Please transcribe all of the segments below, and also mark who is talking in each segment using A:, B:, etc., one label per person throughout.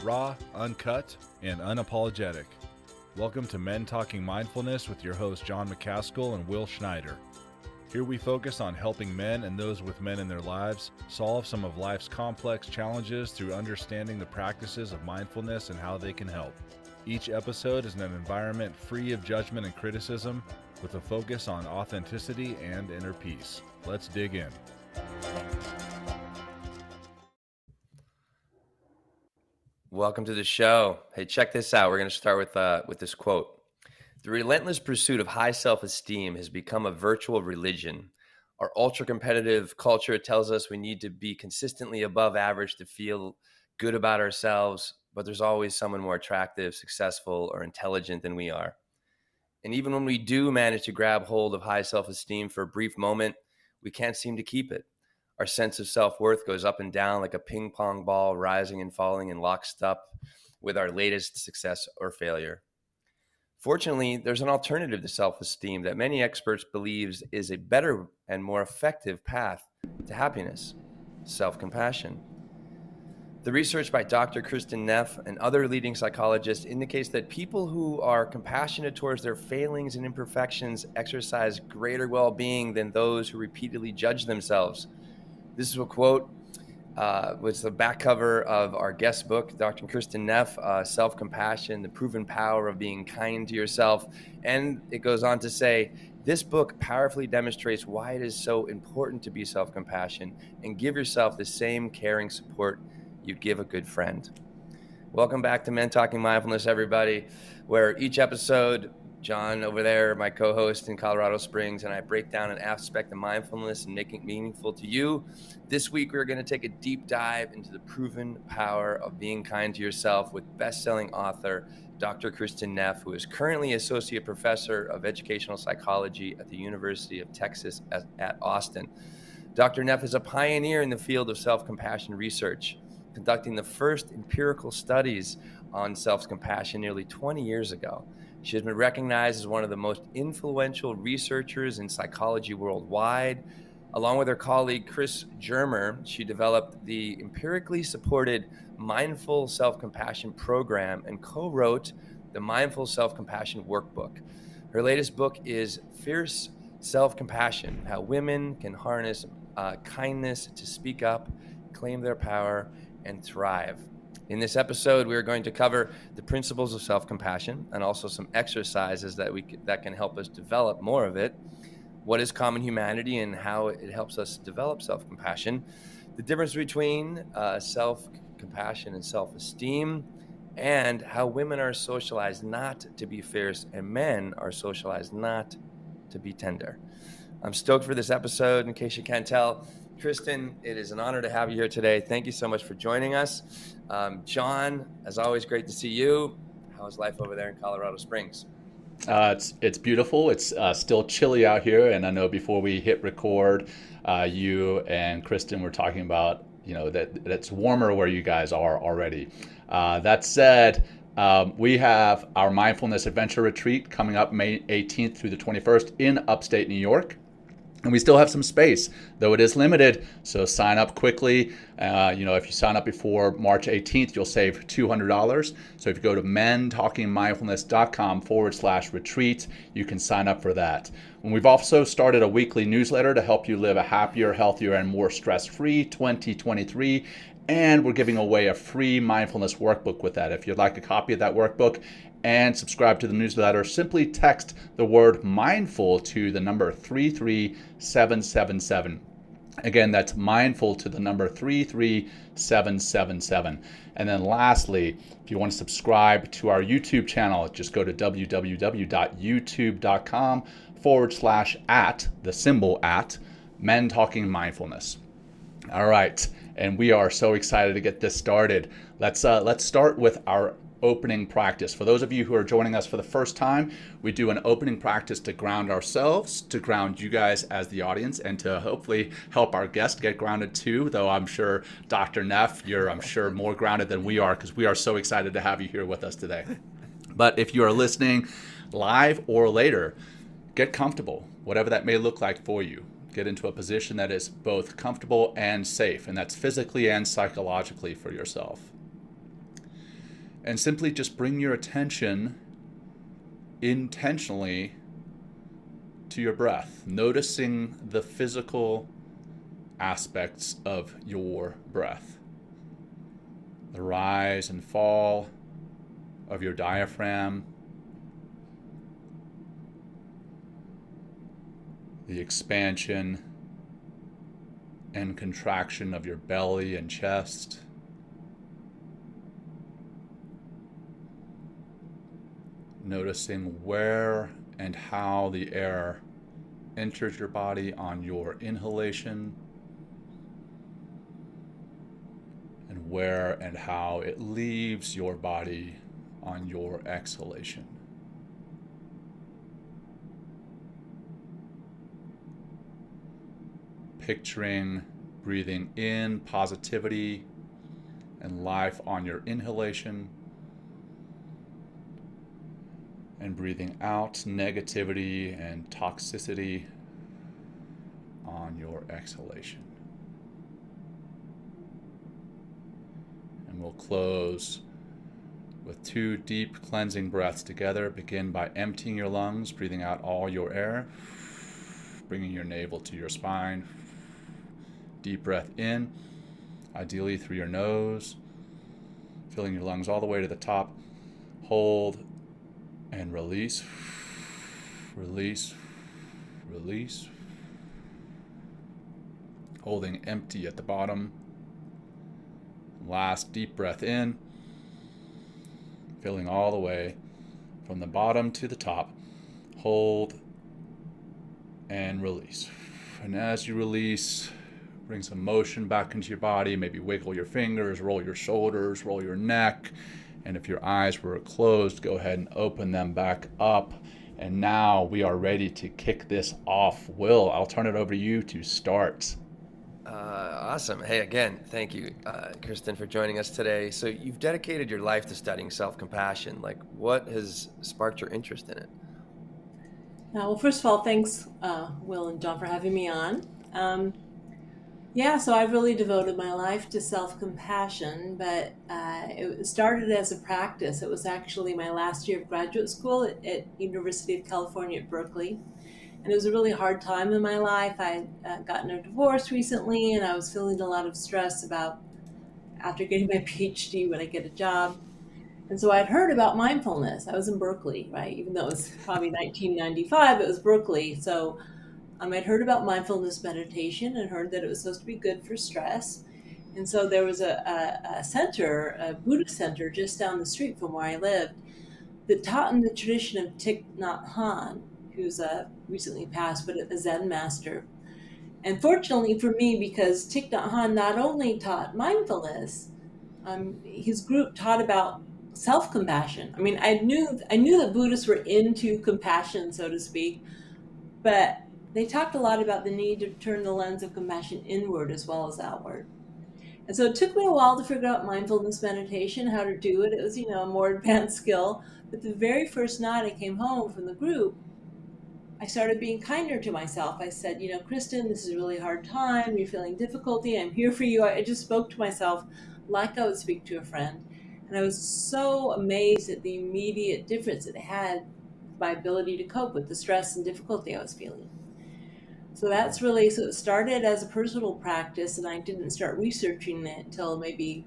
A: raw, uncut, and unapologetic. Welcome to Men Talking Mindfulness with your hosts John McCaskill and Will Schneider. Here we focus on helping men and those with men in their lives solve some of life's complex challenges through understanding the practices of mindfulness and how they can help. Each episode is in an environment free of judgment and criticism, with a focus on authenticity and inner peace. Let's dig in.
B: Welcome to the show. Hey, check this out. We're going to start with this quote. The relentless pursuit of high self-esteem has become a virtual religion. Our ultra-competitive culture tells us we need to be consistently above average to feel good about ourselves, but there's always someone more attractive, successful, or intelligent than we are. And even when we do manage to grab hold of high self-esteem for a brief moment, we can't seem to keep it. Our sense of self-worth goes up and down like a ping pong ball, rising and falling in lockstep with our latest success or failure. Fortunately, there's an alternative to self-esteem that many experts believe is a better and more effective path to happiness: self-compassion. The research by Dr. Kristin Neff and other leading psychologists indicates that people who are compassionate towards their failings and imperfections exercise greater well-being than those who repeatedly judge themselves. This is a quote, was the back cover of our guest book, Dr. Kristin Neff, Self-Compassion, The Proven Power of Being Kind to Yourself. And it goes on to say, this book powerfully demonstrates why it is so important to be self-compassionate and give yourself the same caring support you'd give a good friend. Welcome back to Men Talking Mindfulness, everybody, where each episode, John over there, my co-host in Colorado Springs, and I break down an aspect of mindfulness and making it meaningful to you. This week, we're going to take a deep dive into the proven power of being kind to yourself with best-selling author Dr. Kristin Neff, who is currently Associate Professor of Educational Psychology at the University of Texas at Austin. Dr. Neff is a pioneer in the field of self-compassion research, conducting the first empirical studies on self-compassion nearly 20 years ago. She has been recognized as one of the most influential researchers in psychology worldwide. Along with her colleague, Chris Germer, she developed the empirically-supported Mindful Self-Compassion program and co-wrote the Mindful Self-Compassion Workbook. Her latest book is Fierce Self-Compassion: How Women Can Harness Kindness to Speak Up, Claim Their Power, and Thrive. In this episode, we are going to cover the principles of self-compassion and also some exercises that can help us develop more of it. What is common humanity and how it helps us develop self-compassion? The difference between self-compassion and self-esteem, and how women are socialized not to be fierce and men are socialized not to be tender. I'm stoked for this episode. In case you can't tell, Kristin, it is an honor to have you here today. Thank you so much for joining us. John, as always, great to see you. How's life over there in Colorado Springs?
C: It's beautiful. It's still chilly out here, and I know before we hit record, you and Kristin were talking about that it's warmer where you guys are already. That said, we have our Mindfulness Adventure Retreat coming up May 18th through the 21st in upstate New York. And we still have some space, though it is limited, so sign up quickly. If you sign up before March 18th, you'll save $200. So if you go to mentalkingmindfulness.com/retreat, you can sign up for that. And we've also started a weekly newsletter to help you live a happier, healthier, and more stress-free 2023. And we're giving away a free mindfulness workbook with that. If you'd like a copy of that workbook and subscribe to the newsletter, simply text the word mindful to the number 33777. Again, that's mindful to the number 33777. And then lastly, if you want to subscribe to our YouTube channel, just go to www.youtube.com/@ Men Talking Mindfulness. All right. And we are so excited to get this started. Let's start with our opening practice. For those of you who are joining us for the first time, we do an opening practice to ground ourselves, to ground you guys as the audience, and to hopefully help our guest get grounded too, though I'm sure, Dr. Neff, you're, more grounded than we are, because we are so excited to have you here with us today. But if you are listening live or later, get comfortable, whatever that may look like for you. Get into a position that is both comfortable and safe, and that's physically and psychologically for yourself. And simply just bring your attention intentionally to your breath, noticing the physical aspects of your breath. The rise and fall of your diaphragm, the expansion and contraction of your belly and chest, noticing where and how the air enters your body on your inhalation, and where and how it leaves your body on your exhalation. Picturing breathing in positivity and life on your inhalation, and breathing out negativity and toxicity on your exhalation. And we'll close with 2 deep cleansing breaths together. Begin by emptying your lungs, breathing out all your air, bringing your navel to your spine. Deep breath in, ideally through your nose, filling your lungs all the way to the top. Hold and release, release, release. Holding empty at the bottom. Last deep breath in, filling all the way from the bottom to the top. Hold and release. And as you release, bring some motion back into your body. Maybe wiggle your fingers, roll your shoulders, roll your neck. And if your eyes were closed, go ahead and open them back up. And now we are ready to kick this off. Will, I'll turn it over to you to start.
B: Awesome. Hey, again, thank you, Kristin, for joining us today. So you've dedicated your life to studying self-compassion. Like, what has sparked your interest in it?
D: Well, first of all, thanks, Will and John, for having me on. So I've really devoted my life to self-compassion, but it started as a practice. It was actually my last year of graduate school at University of California at Berkeley. And it was a really hard time in my life. I had gotten a divorce recently, and I was feeling a lot of stress about after getting my PhD, would I get a job? And so I'd heard about mindfulness. I was in Berkeley, right? Even though it was probably 1995, it was Berkeley. So I'd heard about mindfulness meditation and heard that it was supposed to be good for stress. And so there was a center, a Buddhist center just down the street from where I lived that taught in the tradition of Thich Nhat Hanh, who's recently passed, but a Zen master. And fortunately for me, because Thich Nhat Hanh not only taught mindfulness, his group taught about self-compassion. I mean, I knew that Buddhists were into compassion, so to speak, but they talked a lot about the need to turn the lens of compassion inward as well as outward. And so it took me a while to figure out mindfulness meditation, how to do it. It was, a more advanced skill. But the very first night I came home from the group, I started being kinder to myself. I said, Kristin, this is a really hard time. You're feeling difficulty. I'm here for you. I just spoke to myself like I would speak to a friend. And I was so amazed at the immediate difference it had, my ability to cope with the stress and difficulty I was feeling. So it started as a personal practice, and I didn't start researching it until maybe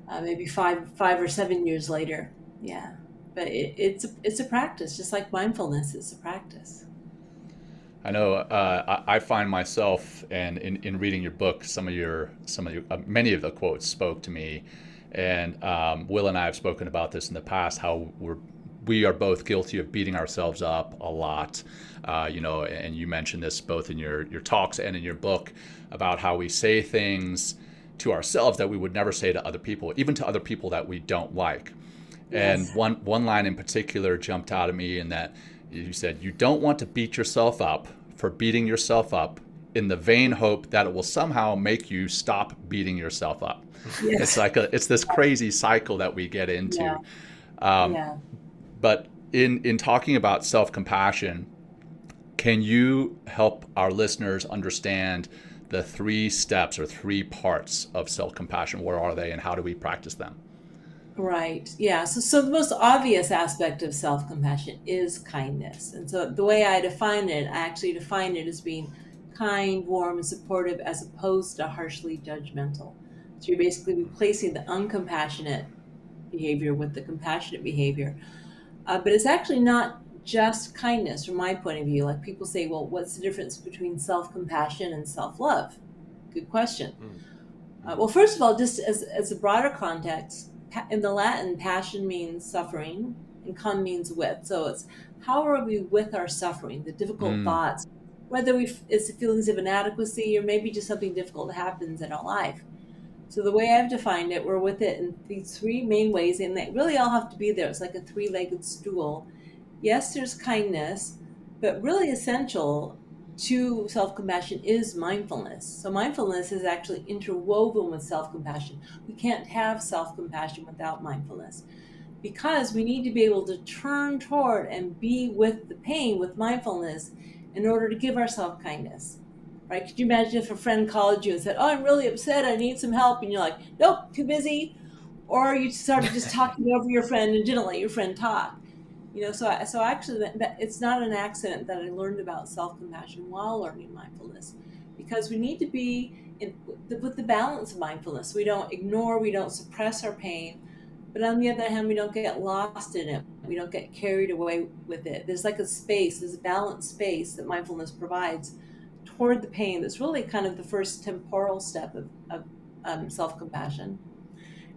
D: 5 or 7 years later. Yeah. But it's a practice, just like mindfulness. It's a practice.
C: I know I find myself, and in reading your book, many of the quotes spoke to me, and Will and I have spoken about this in the past, how we are both guilty of beating ourselves up a lot, and you mentioned this both in your talks and in your book about how we say things to ourselves that we would never say to other people, even to other people that we don't like.
D: Yes.
C: And one line in particular jumped out at me in that you said, you don't want to beat yourself up for beating yourself up in the vain hope that it will somehow make you stop beating yourself up.
D: Yes.
C: It's this crazy cycle that we get into.
D: Yeah.
C: But in talking about self-compassion, can you help our listeners understand the 3 steps or 3 parts of self-compassion? Where are they and how do we practice them?
D: Right. Yeah. So the most obvious aspect of self-compassion is kindness. And so the way I define it, I actually define it as being kind, warm, and supportive as opposed to harshly judgmental. So you're basically replacing the uncompassionate behavior with the compassionate behavior. But it's actually not just kindness from my point of view. Like people say, well, what's the difference between self-compassion and self-love? Good question. Well, first of all, just as a broader context, in the Latin, passion means suffering and con means with. So it's how are we with our suffering, the difficult thoughts, whether it's feelings of inadequacy or maybe just something difficult happens in our life. So the way I've defined it, we're with it in these three main ways, and they really all have to be there. It's like a three-legged stool. Yes, there's kindness, but really essential to self-compassion is mindfulness. So mindfulness is actually interwoven with self-compassion. We can't have self-compassion without mindfulness because we need to be able to turn toward and be with the pain with mindfulness in order to give ourselves kindness. Right? Could you imagine if a friend called you and said, "Oh, I'm really upset, I need some help," and you're like, "Nope, too busy," or you started just talking over your friend and didn't let your friend talk. So actually that it's not an accident that I learned about self-compassion while learning mindfulness, because we need to be with the balance of mindfulness. We don't ignore, we don't suppress our pain, but on the other hand, we don't get lost in it. We don't get carried away with it. There's like there's a balanced space that mindfulness provides toward the pain. That's really kind of the first temporal step of self-compassion.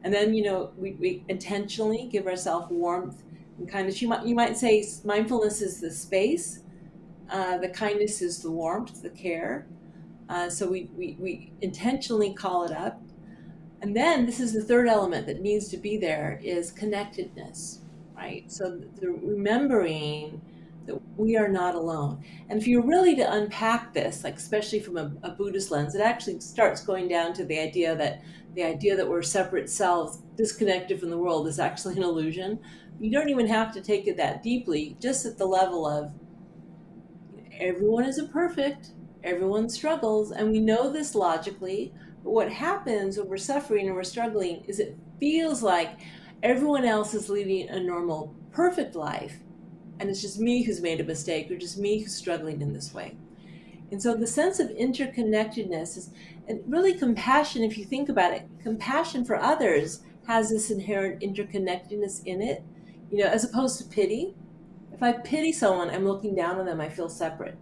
D: And then, we intentionally give ourselves warmth and kindness. You might say mindfulness is the space, the kindness is the warmth, the care. So we intentionally call it up. And then this is the third element that needs to be there is connectedness, right? So the remembering that we are not alone. And if you're really to unpack this, like especially from a Buddhist lens, it actually starts going down to the idea that we're separate selves, disconnected from the world, is actually an illusion. You don't even have to take it that deeply, just at the level of everyone isn't perfect, everyone struggles, and we know this logically. But what happens when we're suffering and we're struggling is it feels like everyone else is leading a normal, perfect life, and it's just me who's made a mistake, or just me who's struggling in this way. And so the sense of interconnectedness is, and really compassion, if you think about it, compassion for others has this inherent interconnectedness in it, as opposed to pity. If I pity someone, I'm looking down on them, I feel separate.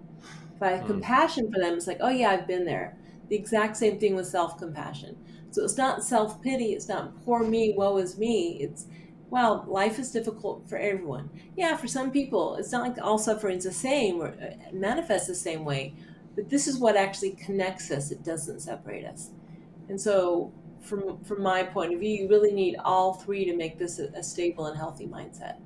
D: If I have compassion for them, it's like, oh yeah, I've been there. The exact same thing with self-compassion. So it's not self-pity, it's not poor me, woe is me. It's, well, life is difficult for everyone. Yeah, for some people, it's not like all suffering is the same or manifests the same way, but this is what actually connects us. It doesn't separate us. And so from my point of view, you really need all three to make this a stable and healthy mindset.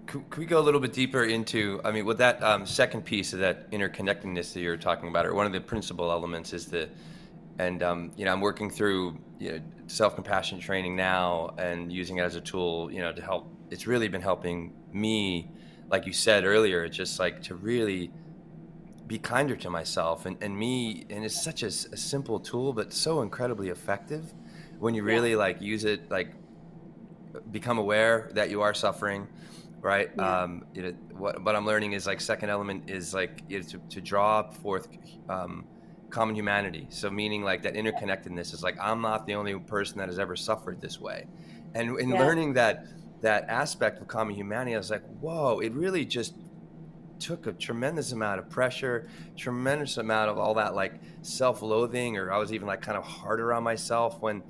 B: Could we go a little bit deeper into, with that second piece of that interconnectedness that you're talking about, or one of the principal elements is I'm working through self-compassion training now and using it as a tool, to help. It's really been helping me, like you said earlier, it's just like to really be kinder to myself and it's such a simple tool, but so incredibly effective when you really use it, become aware that you are suffering. Right. Yeah. What I'm learning is second element is to draw forth common humanity. So meaning that interconnectedness is I'm not the only person that has ever suffered this way. And in learning that aspect of common humanity, I was like, whoa, it really just took a tremendous amount of pressure, tremendous amount of all that self-loathing, or I was even kind of harder on myself when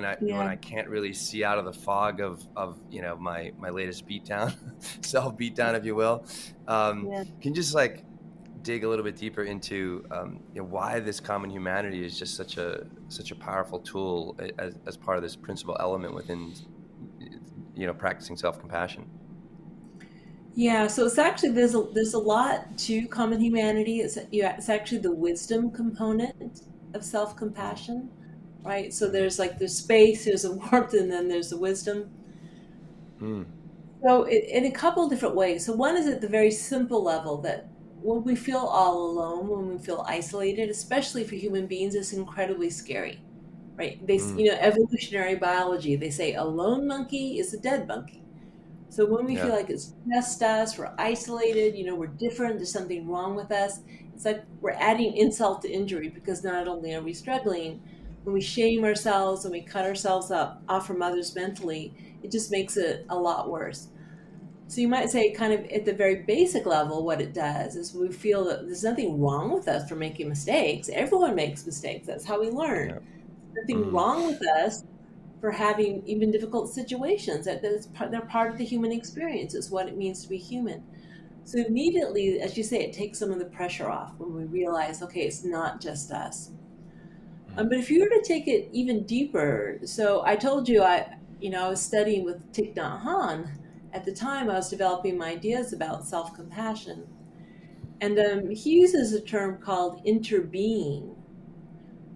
B: I can't really see out of the fog of my latest beatdown, self beatdown, if you will. Can you just dig a little bit deeper into why this common humanity is just such a powerful tool as part of this principal element within practicing self-compassion?
D: Yeah, so it's actually there's a lot to common humanity. It's actually the wisdom component of self-compassion. Right, so there's space, there's a warmth, and then there's the wisdom. So in a couple of different ways. So one is at the very simple level that when we feel all alone, when we feel isolated, especially for human beings, it's incredibly scary. right? Evolutionary biology, they say a lone monkey is a dead monkey. So when we feel
B: Yeah.
D: like it's just us, we're isolated, we're different, there's something wrong with us, it's like we're adding insult to injury, because not only are we struggling, when we shame ourselves and we cut ourselves off from others mentally, it just makes it a lot worse. So you might say, kind of at the very basic level, what it does is we feel that there's nothing wrong with us for making mistakes. Everyone makes mistakes. That's how we learn.
B: Yeah.
D: There's nothing wrong with us for having even difficult situations. They're part of the human experience. It's what it means to be human. So immediately, as you say, it takes some of the pressure off when we realize, okay, it's not just us. But if you were to take it even deeper, so I told you I was studying with Thich Nhat Hanh. At the time, I was developing my ideas about self-compassion, and he uses a term called interbeing.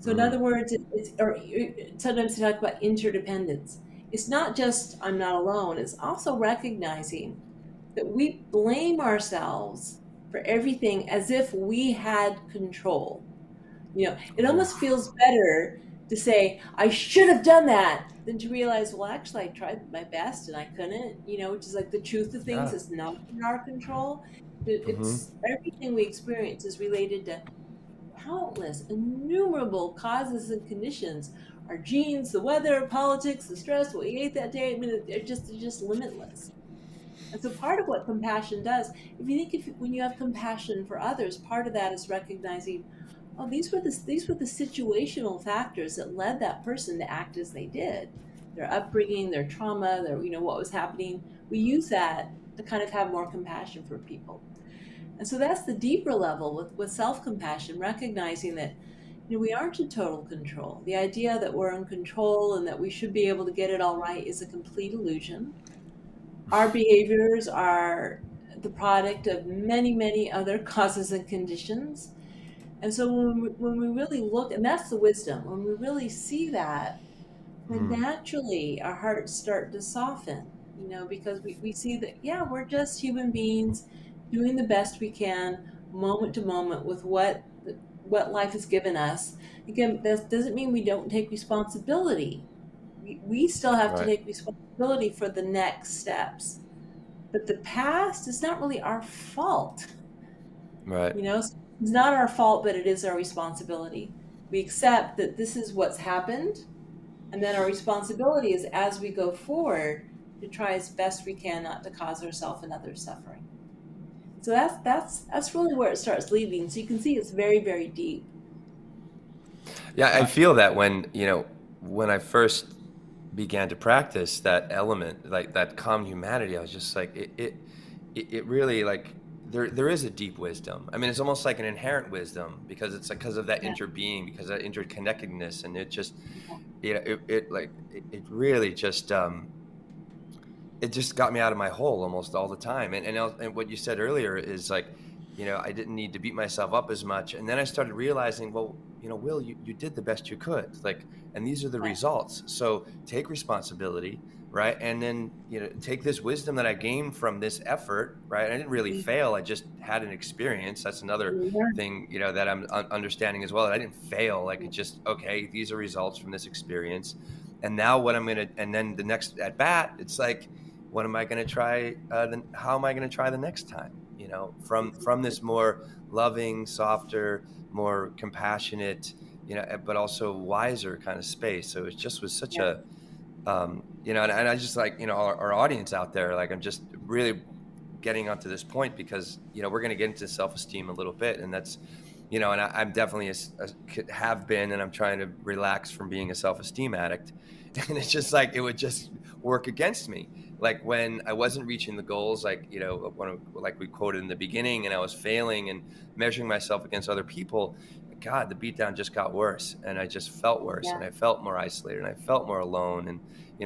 D: So in other words, or sometimes they talk about interdependence. It's not just I'm not alone. It's also recognizing that we blame ourselves for everything as if we had control. It almost feels better to say, I should have done that, than to realize, well, actually, I tried my best and I couldn't, which is like the truth of things.
B: Yeah.
D: It's not in our control. It's everything we experience is related to countless, innumerable causes and conditions. Our genes, the weather, politics, the stress, what we ate that day. I mean, they're just limitless. And so part of what compassion does, when you have compassion for others, part of that is recognizing, oh, these were the situational factors that led that person to act as they did. Their upbringing, their trauma, what was happening. We use that to kind of have more compassion for people. And so that's the deeper level with self-compassion, recognizing that we aren't in total control. The idea that we're in control and that we should be able to get it all right is a complete illusion. Our behaviors are the product of many, many other causes and conditions. And so when we really look, and that's the wisdom, when we really see that, then naturally our hearts start to soften, because we see that, yeah, we're just human beings doing the best we can moment to moment with what life has given us. Again, that doesn't mean we don't take responsibility. We still have to take responsibility for the next steps. But the past is not really our fault.
B: Right.
D: It's not our fault, but it is our responsibility. We accept that this is what's happened, and then our responsibility is, as we go forward, to try as best we can not to cause ourselves and others suffering. So that's really where it starts leading. So you can see it's very, very deep.
B: Yeah, I feel that when I first began to practice that element, like that calm humanity, I was just like, it really, like, there is a deep wisdom. I mean, it's almost like an inherent wisdom, because it's like, because of that interbeing, because of that interconnectedness, and it just, it really just, it just got me out of my hole almost all the time. And what you said earlier is like, I didn't need to beat myself up as much. And then I started realizing, well, Will, you did the best you could, like, and these are the results. So take responsibility, right? And then, take this wisdom that I gained from this effort, right? I didn't really fail. I just had an experience. That's another thing, that I'm understanding as well. That I didn't fail. Like, it just, okay, these are results from this experience. And now and then the next at bat, it's like, what am I going to try? How am I going to try the next time? From this more loving, softer, more compassionate, but also wiser kind of space. So it just was such a, and I just like, our audience out there, like, I'm just really getting onto this point because, we're going to get into self-esteem a little bit, and that's, and I'm definitely have been, and I'm trying to relax from being a self-esteem addict. And it's just like, it would just work against me. Like when I wasn't reaching the goals, like, like we quoted in the beginning, and I was failing and measuring myself against other people, God, the beatdown just got worse, and I just felt worse, and I felt more isolated, and I felt more alone, and,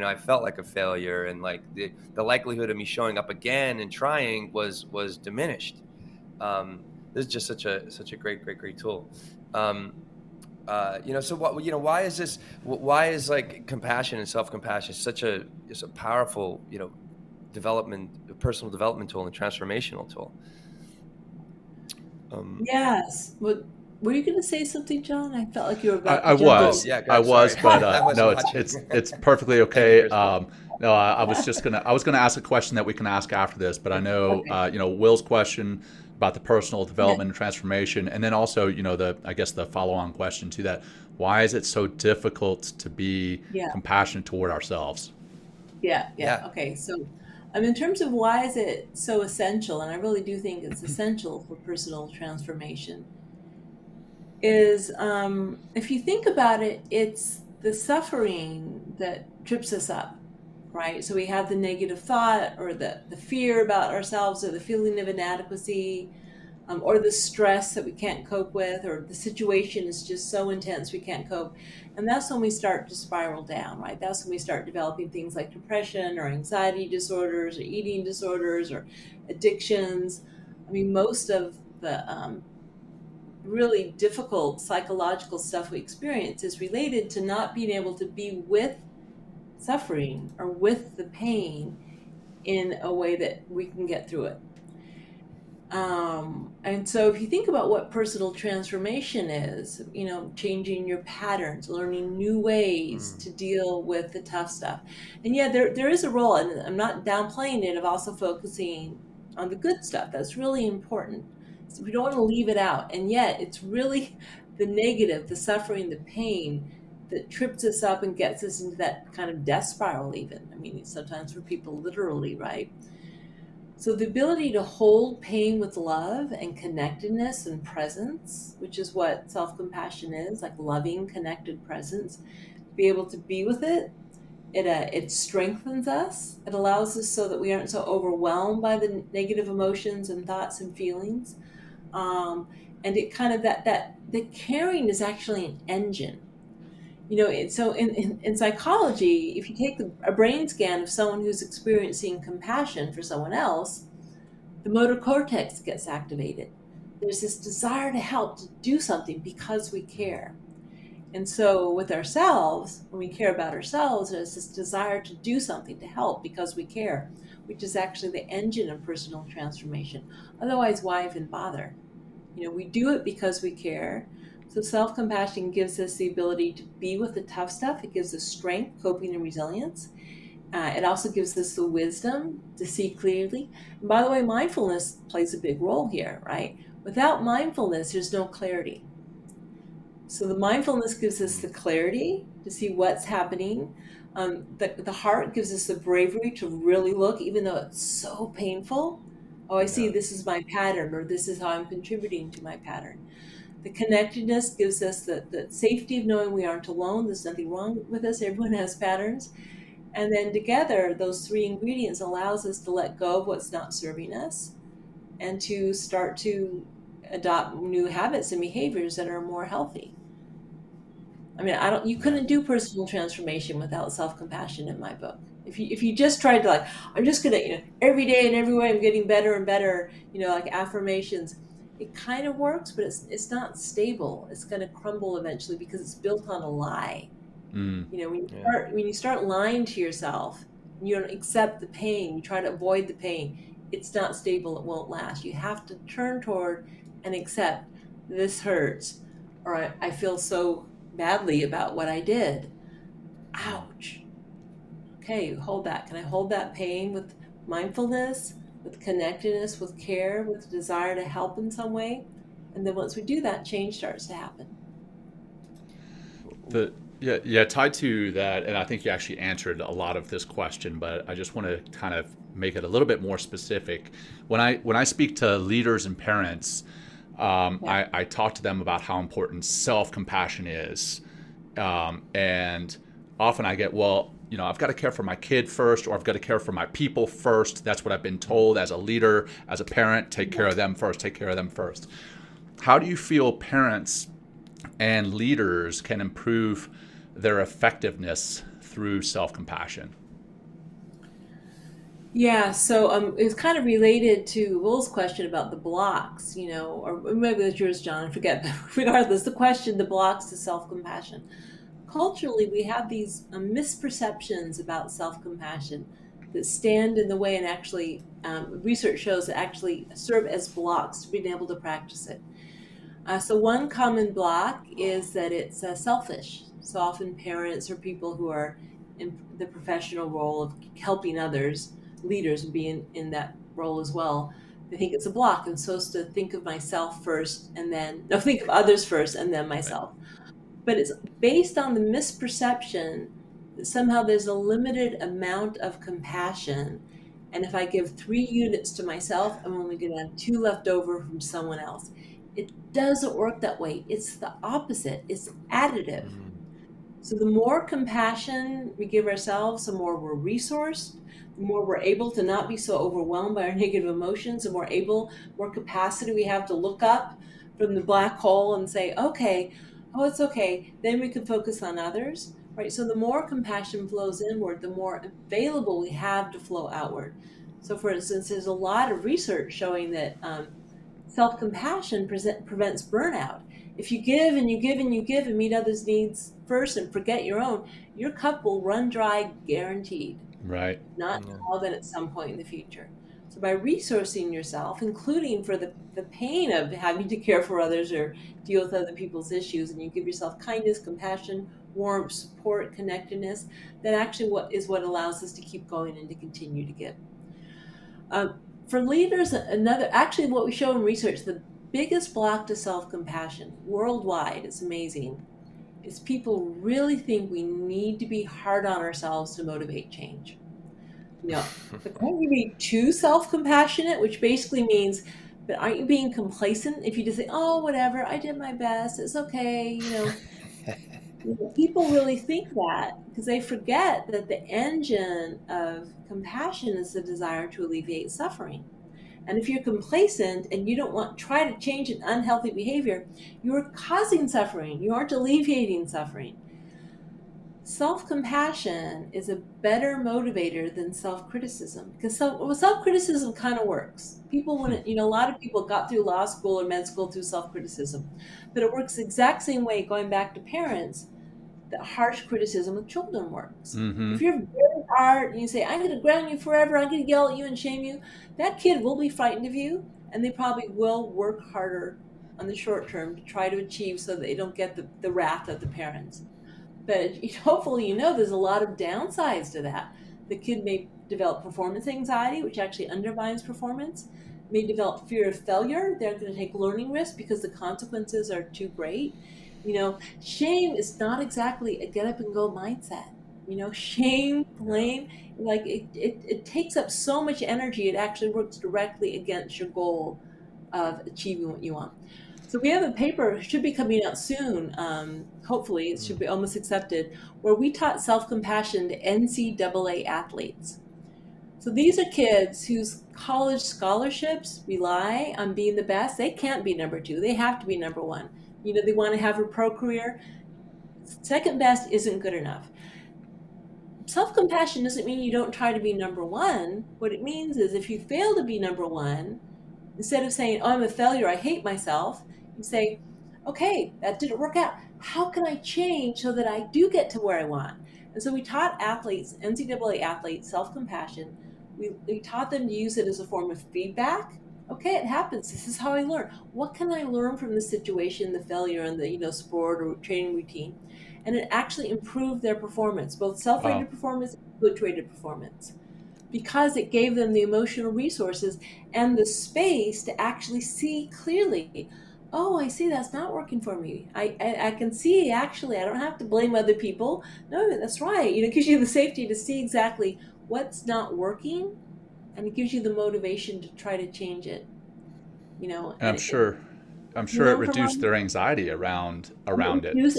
B: I felt like a failure, and like the likelihood of me showing up again and trying was diminished. This is just such a great tool. So what, why is this? Why is like compassion and self-compassion such a powerful, personal development tool and transformational tool?
D: Yes. Well, Were you going to say something, John? I felt like you were about
C: I
D: to jump
C: was,
D: in.
B: Yeah, go
C: I
B: ahead.
C: was,
B: Sorry.
C: but
B: I
C: no,
B: wasn't watching.
C: it's perfectly
B: Thank you,
C: okay.
B: Kristin.
C: No, I was gonna ask a question that we can ask after this, but I know,
D: Okay.
C: Will's question about the personal
D: Yeah.
C: development and transformation, and then also, I guess the follow-on question to that: why is it so difficult to be
D: Yeah.
C: compassionate toward ourselves?
D: Yeah.
B: Yeah.
D: Okay. So, in terms of why is it so essential, and I really do think it's essential for personal transformation, is if you think about it, it's the suffering that trips us up, right? So we have the negative thought or the fear about ourselves or the feeling of inadequacy, or the stress that we can't cope with, or the situation is just so intense we can't cope. And that's when we start to spiral down, right? That's when we start developing things like depression or anxiety disorders or eating disorders or addictions. I mean, most of the really difficult psychological stuff we experience is related to not being able to be with suffering or with the pain in a way that we can get through it. And so if you think about what personal transformation is, changing your patterns, learning new ways to deal with the tough stuff. And yeah, there is a role, and I'm not downplaying it, of also focusing on the good stuff. That's really important. So we don't want to leave it out. And yet it's really the negative, the suffering, the pain that trips us up and gets us into that kind of death spiral even. I mean, sometimes for people literally, right? So the ability to hold pain with love and connectedness and presence, which is what self-compassion is, like loving, connected presence, be able to be with it. It strengthens us. It allows us so that we aren't so overwhelmed by the negative emotions and thoughts and feelings. And it kind of that the caring is actually an engine. So in psychology, if you take a brain scan of someone who's experiencing compassion for someone else, the motor cortex gets activated. There's this desire to help, to do something because we care. And so with ourselves, when we care about ourselves, there's this desire to do something, to help because we care, which is actually the engine of personal transformation. Otherwise, why even bother? We do it because we care. So self-compassion gives us the ability to be with the tough stuff. It gives us strength, coping, and resilience. It also gives us the wisdom to see clearly. And by the way, mindfulness plays a big role here, right? Without mindfulness, there's no clarity. So the mindfulness gives us the clarity to see what's happening. The heart gives us the bravery to really look, even though it's so painful. Oh, I see, this is my pattern, or this is how I'm contributing to my pattern. The connectedness gives us the safety of knowing we aren't alone. There's nothing wrong with us. Everyone has patterns. And then together, those three ingredients allows us to let go of what's not serving us and to start to adopt new habits and behaviors that are more healthy. I mean, you couldn't do personal transformation without self-compassion in my book. If you just tried to I'm just gonna, every day and every way I'm getting better and better, like affirmations, it kind of works, but it's not stable. It's going to crumble eventually because it's built on a lie. When you start lying to yourself, you don't accept the pain, you try to avoid the pain, it's not stable, it won't last. You have to turn toward and accept this hurts, or I feel so badly about what I did. Ouch. Okay, hold that. Can I hold that pain with mindfulness, with connectedness, with care, with the desire to help in some way? And then once we do that, change starts to happen.
C: Tied to that, and I think you actually answered a lot of this question, but I just want to kind of make it a little bit more specific. When I speak to leaders and parents, I talk to them about how important self-compassion is, and often I get, I've got to care for my kid first, or I've got to care for my people first. That's what I've been told as a leader, as a parent. Take care of them first. Take care of them first. How do you feel parents and leaders can improve their effectiveness through self-compassion?
D: Yeah, so it's kind of related to Will's question about the blocks, or maybe it's yours, John, I forget, but regardless, the blocks to self-compassion. Culturally, we have these misperceptions about self-compassion that stand in the way, and actually research shows that actually serve as blocks to being able to practice it. So one common block is that it's selfish. So often parents or people who are in the professional role of helping others, leaders would be in that role as well. They think it's a block. I'm supposed to think of myself first and then, no, think of others first and then myself. But it's based on the misperception that somehow there's a limited amount of compassion. And if I give 3 units to myself, I'm only going to have 2 left over from someone else. It doesn't work that way. It's the opposite. It's additive. So the more compassion we give ourselves, the more we're resourced, the more we're able to not be so overwhelmed by our negative emotions, the more capacity we have to look up from the black hole and say, okay, oh, it's okay. Then we can focus on others, right? So the more compassion flows inward, the more available we have to flow outward. So for instance, there's a lot of research showing that self-compassion prevents burnout. If you give and you give and you give and meet others' needs first and forget your own, your cup will run dry, guaranteed.
C: Right.
D: Not now, then at some point in the future. So by resourcing yourself, including for the pain of having to care for others or deal with other people's issues, and you give yourself kindness, compassion, warmth, support, connectedness, that actually what allows us to keep going and to continue to give. For leaders, actually what we show in research, the biggest block to self-compassion worldwide, it's amazing, is people really think we need to be hard on ourselves to motivate change. But can't you be too self-compassionate, which basically means, but aren't you being complacent if you just say, oh, whatever, I did my best, it's okay, People really think that because they forget that the engine of compassion is the desire to alleviate suffering. And if you're complacent and you don't try to change an unhealthy behavior, you're causing suffering. You aren't alleviating suffering. Self-compassion is a better motivator than self-criticism because self-criticism kind of works. People wouldn't, a lot of people got through law school or med school through self-criticism, but it works the exact same way going back to parents that harsh criticism of children works. If you're very hard and you say, I'm going to ground you forever, I'm going to yell at you and shame you, that kid will be frightened of you, and they probably will work harder on the short term to try to achieve so that they don't get the wrath of the parents. But hopefully there's a lot of downsides to that. The kid may develop performance anxiety, which actually undermines performance, may develop fear of failure. They're going to take learning risks because the consequences are too great. Shame is not exactly a get up and go mindset. Shame, blame, like it takes up so much energy. It actually works directly against your goal of achieving what you want. So we have a paper, should be coming out soon. Hopefully it should be almost accepted, where we taught self-compassion to NCAA athletes. So these are kids whose college scholarships rely on being the best. They can't be number 2. They have to be number 1. They want to have a pro career. Second best isn't good enough. Self-compassion doesn't mean you don't try to be number 1. What it means is if you fail to be number 1, instead of saying, oh, I'm a failure, I hate myself, you say, okay, that didn't work out. How can I change so that I do get to where I want? And so we taught athletes, NCAA athletes, self-compassion. We taught them to use it as a form of feedback. Okay, it happens. This is how I learn. What can I learn from the situation, the failure, and the sport or training routine? And it actually improved their performance, both self-rated performance and coach-rated performance, because it gave them the emotional resources and the space to actually see clearly, oh, I see that's not working for me. I can see, actually, I don't have to blame other people. No, that's right. It gives you the safety to see exactly what's not working, and it gives you the motivation to try to change it.
C: I'm sure it reduced their anxiety around it.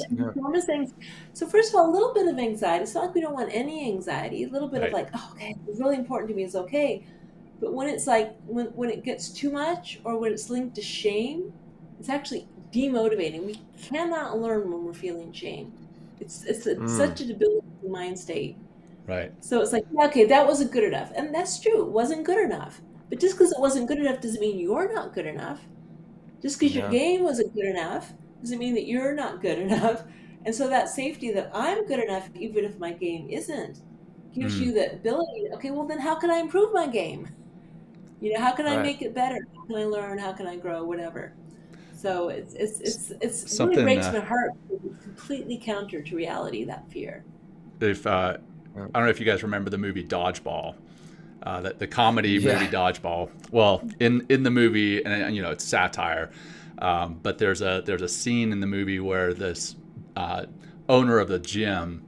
D: So first of all, a little bit of anxiety. It's not like we don't want any anxiety. A little bit of like, oh, okay, it's really important to me, it's okay. But when it's like, when it gets too much or when it's linked to shame, it's actually demotivating. We cannot learn when we're feeling shame. It's such a debilitating mind state.
C: Right.
D: So it's like, okay, that wasn't good enough. And that's true. It wasn't good enough. But just because it wasn't good enough doesn't mean you're not good enough. Just because your game wasn't good enough doesn't mean that you're not good enough. And so that safety that I'm good enough, even if my game isn't, gives you the ability, okay, well then how can I improve my game? How can I make it better? How can I learn? How can I grow? Whatever. So it's
C: Something,
D: really breaks my heart. It's completely counter to reality, that fear.
C: If I don't know if you guys remember the movie Dodgeball, the comedy movie
B: Yeah.
C: Dodgeball. Well, in the movie, and it's satire, but there's a scene in the movie where this owner of the gym,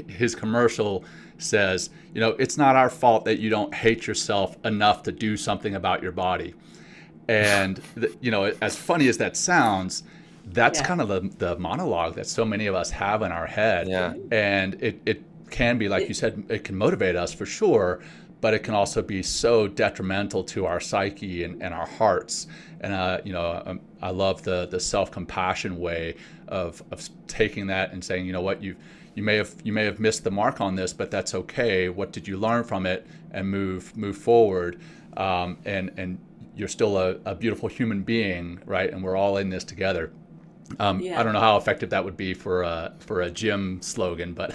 C: his commercial says, it's not our fault that you don't hate yourself enough to do something about your body. And as funny as that sounds, that's kind of the monologue that so many of us have in our head.
B: Yeah.
C: And it can be, like you said, it can motivate us for sure, but it can also be so detrimental to our psyche and our hearts. And I love the self-compassion way of taking that and saying, you know what, you may have missed the mark on this, but that's okay. What did you learn from it? And move forward. And you're still a beautiful human being, right? And we're all in this together. I don't know how effective that would be for a gym slogan, but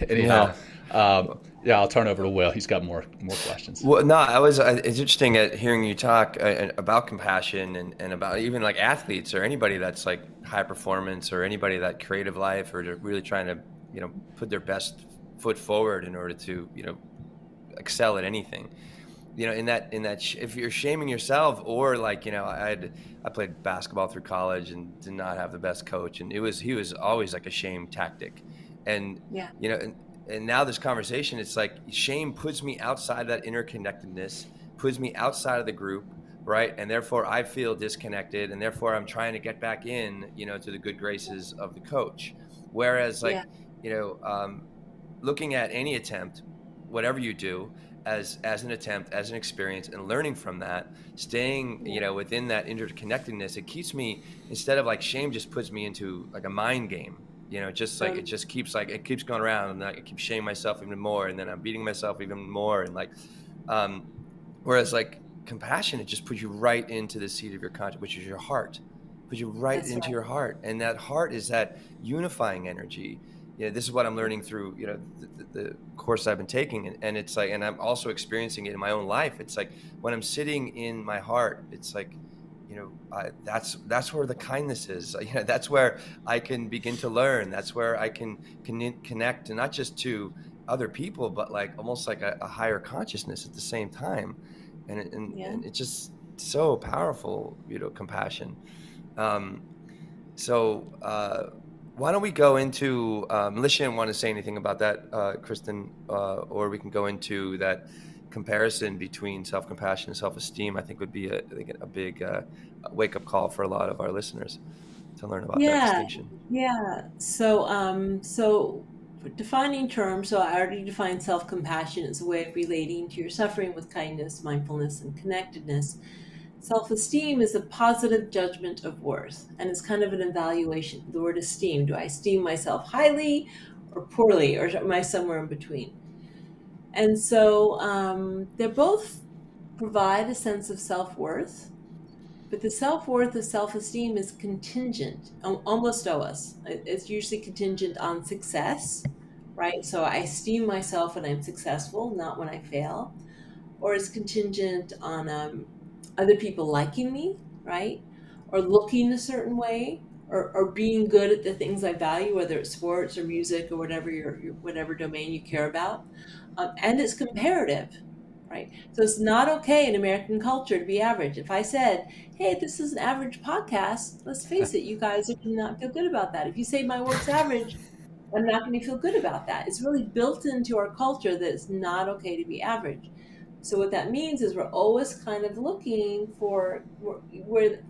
C: anyhow, I'll turn over to Will. He's got more questions.
B: Well, no, it's interesting at hearing you talk about compassion and about even like athletes or anybody that's like high performance or anybody that creative life or they're really trying to, put their best foot forward in order to, excel at anything. In that if you're shaming yourself or like, I played basketball through college and did not have the best coach, and he was always like a shame tactic. And, and now this conversation, it's like shame puts me outside that interconnectedness, puts me outside of the group, right? And therefore I feel disconnected, and therefore I'm trying to get back in, to the good graces of the coach. Whereas looking at any attempt, whatever you do, as an attempt, as an experience, and learning from that, staying, within that interconnectedness, it keeps me, instead of like shame just puts me into like a mind game, just like, it just keeps it keeps going around, and I keep shaming myself even more, and then I'm beating myself even more. And like, whereas like compassion, it just puts you right into the seat of your conscience, which is your heart, puts you right into your heart. And that heart is that unifying energy. This is what I'm learning through, the course I've been taking. And it's like, and I'm also experiencing it in my own life. It's like when I'm sitting in my heart, it's like, that's where the kindness is. That's where I can begin to learn. That's where I can connect, and not just to other people, but like almost like a higher consciousness at the same time. And it's just so powerful, compassion. Why don't we go into, unless you didn't want to say anything about that, Kristin, or we can go into that comparison between self-compassion and self-esteem. I think would be a big wake-up call for a lot of our listeners to learn about that distinction.
D: Yeah. So defining terms. So I already defined self-compassion as a way of relating to your suffering with kindness, mindfulness, and connectedness. Self-esteem is a positive judgment of worth, and it's kind of an evaluation. The word esteem, do I esteem myself highly or poorly, or am I somewhere in between? And so they both provide a sense of self-worth, but the self-worth of self-esteem is contingent, almost always. It's usually contingent on success, right? So I esteem myself when I'm successful, not when I fail. Or it's contingent on other people liking me, right? Or looking a certain way, or being good at the things I value, whether it's sports or music or whatever your whatever domain you care about. And it's comparative, right? So it's not okay in American culture to be average. If I said, hey, this is an average podcast, let's face it, you guys are not feel good about that. If you say my work's average, I'm not going to feel good about that. It's really built into our culture that it's not okay to be average. So what that means is we're always kind of looking we're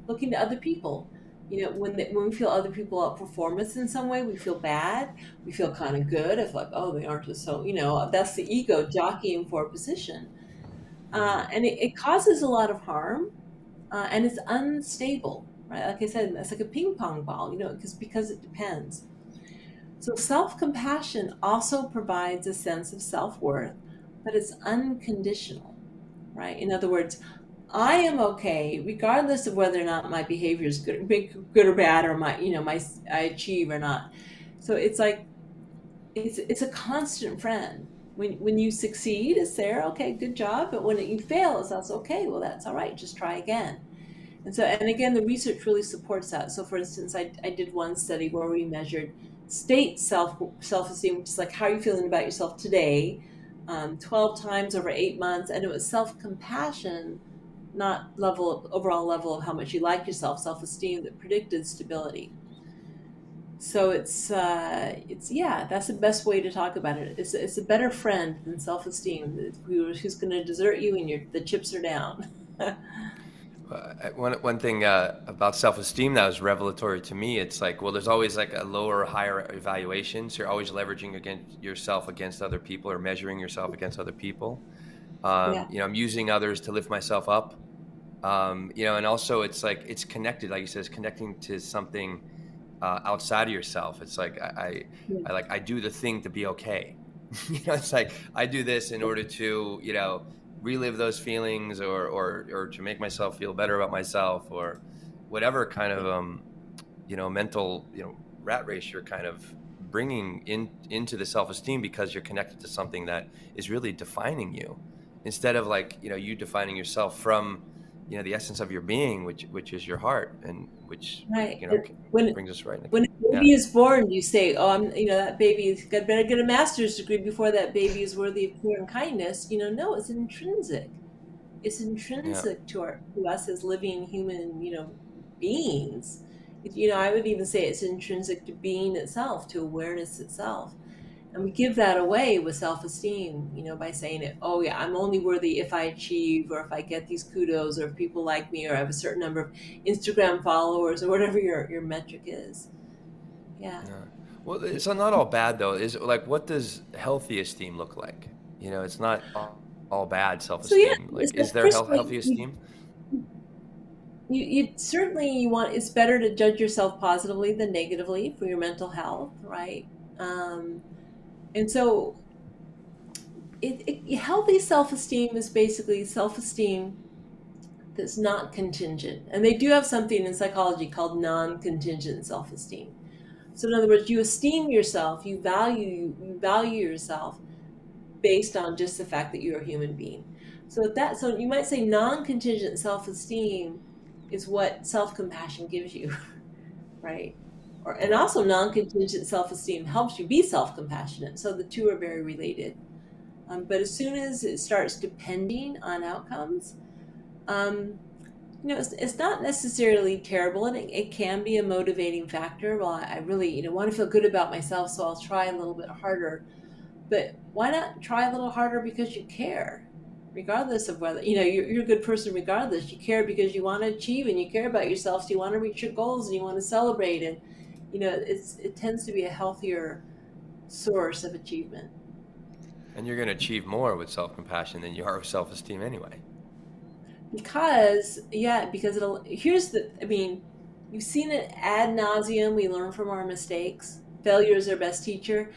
D: looking to other people. When we feel other people outperform us in some way, we feel bad. We feel kind of good. If like, oh, they aren't just so, that's the ego jockeying for a position. And it causes a lot of harm, and it's unstable, right? Like I said, it's like a ping pong ball, because it depends. So self-compassion also provides a sense of self-worth, but it's unconditional, right? In other words, I am okay regardless of whether or not my behavior is good or bad, or I achieve or not. So it's like it's a constant friend. When you succeed, it's there, okay, good job. But when you fail, it's also okay. Well, that's all right. Just try again. And so, and again, the research really supports that. So for instance, I did one study where we measured state self-esteem, which is like, how are you feeling about yourself today, 12 times over 8 months. And it was self-compassion, not overall level of how much you like yourself, self-esteem, that predicted stability. So it's yeah, that's the best way to talk about it. It's a better friend than self-esteem, who's going to desert you and the chips are down.
B: One thing about self-esteem that was revelatory to me, it's like, well, there's always like a lower or higher evaluation. So you're always leveraging yourself against other people, or measuring yourself against other people.
D: Yeah.
B: I'm using others to lift myself up. And also it's like, it's connected, like you said, it's connecting to something outside of yourself. It's like, I do the thing to be okay. It's like, I do this in order to, relive those feelings or to make myself feel better about myself, or whatever kind of, mental, rat race you're kind of bringing into the self-esteem, because you're connected to something that is really defining you, instead of like, you defining yourself from, the essence of your being, which is your heart, and which,
D: right.
B: brings us right.
D: When a baby is born, you say, "Oh, that baby's better get a master's degree before that baby is worthy of care and kindness." No, it's intrinsic. It's intrinsic to us as living human, beings. I would even say it's intrinsic to being itself, to awareness itself. And we give that away with self-esteem, by saying oh yeah, I'm only worthy if I achieve, or if I get these kudos, or if people like me, or I have a certain number of Instagram followers, or whatever your metric is. Yeah.
B: Well, it's not all bad though. Is like, what does healthy esteem look like? It's not all bad self-esteem.
D: So,
B: is there healthy esteem?
D: You certainly it's better to judge yourself positively than negatively for your mental health, right? And so healthy self-esteem is basically self-esteem that's not contingent. And they do have something in psychology called non-contingent self-esteem. So in other words, you esteem yourself, you value yourself based on just the fact that you're a human being. So you might say non-contingent self-esteem is what self-compassion gives you, right? And also non-contingent self-esteem helps you be self-compassionate. So the two are very related. But as soon as it starts depending on outcomes, it's not necessarily terrible, and it can be a motivating factor. Well, I really, want to feel good about myself, so I'll try a little bit harder. But why not try a little harder because you care? Regardless of whether, you're a good person regardless. You care because you want to achieve, and you care about yourself, so you want to reach your goals, and you want to celebrate, and it tends to be a healthier source of achievement.
B: And you're going to achieve more with self-compassion than you are with self-esteem anyway.
D: Because you've seen it ad nauseum. We learn from our mistakes. Failure is our best teacher.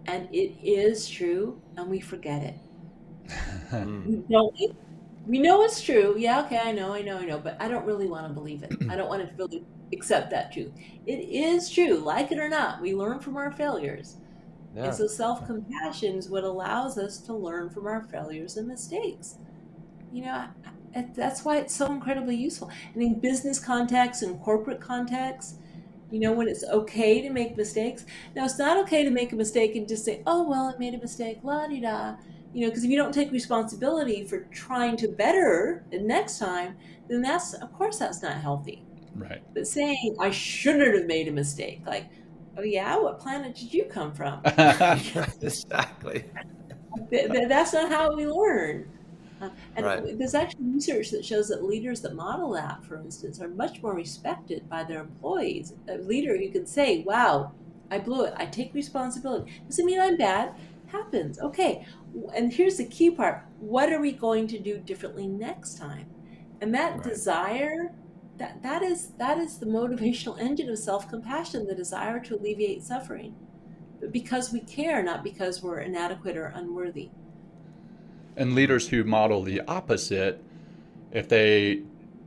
D: And it is true, and we forget it. We know it's true. Yeah, okay, I know, but I don't really want to believe it. I don't want to really accept that truth. It is true, like it or not. We learn from our failures. Yeah. And so self-compassion is what allows us to learn from our failures and mistakes. That's why it's so incredibly useful. And in business contexts and corporate contexts, when it's okay to make mistakes. Now, it's not okay to make a mistake and just say, oh, well, I made a mistake, la-di-da. Because if you don't take responsibility for trying to better the next time, then that's not healthy.
C: Right.
D: But saying, I shouldn't have made a mistake, like, oh yeah, what planet did you come from?
B: Exactly.
D: That's not how we learn. And
B: right.
D: There's actually research that shows that leaders that model that, for instance, are much more respected by their employees. A leader who can say, wow, I blew it. I take responsibility. Doesn't mean I'm bad. Happens. Okay. And here's the key part. What are we going to do differently next time? And that desire, that is the motivational engine of self-compassion, the desire to alleviate suffering. But because we care, not because we're inadequate or unworthy.
C: And leaders who model the opposite, if they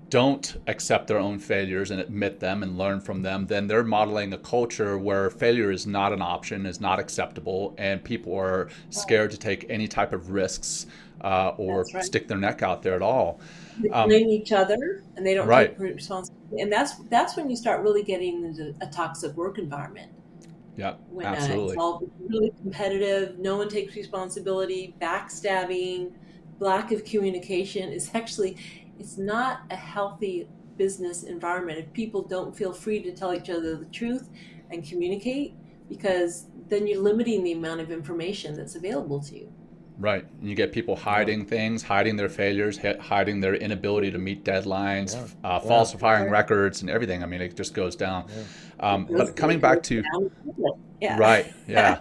C: don't accept their own failures and admit them and learn from them, then they're modeling a culture where failure is not an option, is not acceptable, and people are scared to take any type of risks or stick their neck out there at all.
D: They blame each other, and they don't
C: Right.
D: take responsibility. And that's when you start really getting into a toxic work environment.
C: Yeah,
D: When it's
C: absolutely.
D: all really competitive, no one takes responsibility, backstabbing, lack of communication. It's not a healthy business environment if people don't feel free to tell each other the truth and communicate, because then you're limiting the amount of information that's available to you.
C: Right. You get people hiding things, hiding their failures, hiding their inability to meet deadlines, falsifying records and everything. I mean, it just goes down. But coming back to, right, yeah.